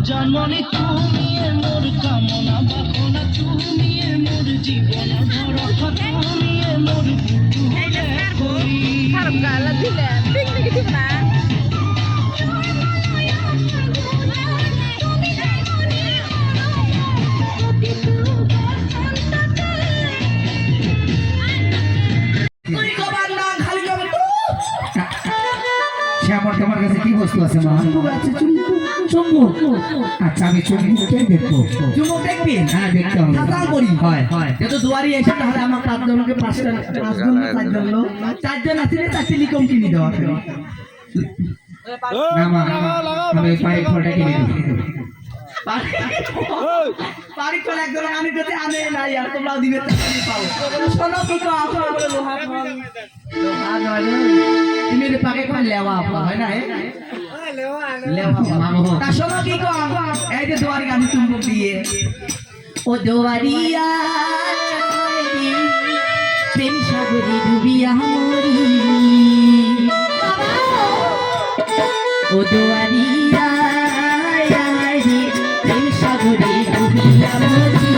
জন্মনি তুমি মোর কামনা বাসনা, তুমি মোর জীবন ভরসা, তুমি মোর শ্যামর তোমার কাছে কি বস্তু আছে মা? চুম্বক। আচ্ছা আমি চুম্বককে দেখবো। চুম্বক দেখবি? হ্যাঁ দেখতে হবে। হাসান করি হয় যেহেতু দুয়ারি এসে তাহলে আমার 5 জনকে 5জন 4জন আসলে 4টি লিকম কিনে দেওয়া হবে। না মা আমি পাইপ ফোটা কিনে দিই। পারি চলে একদম আমি যদি আনে না আর তোমরা দিবে তাহলে পাও। শোনো কি কো আপা আমরা লোহা ফল লোহা নয় তুমি রে পাকে কোন লেওয়া আপা হয় না লেওয়া মামা তা শোনো কি কো এই যে দুয়ারি গানি চুম্বক দিয়ে ও দুয়ারিয়া চাইরি প্রেম সাগরে ডুবিয়া মরি ও দুয়ারিয়া প্রেম সাগরে ডুবিয়া মরি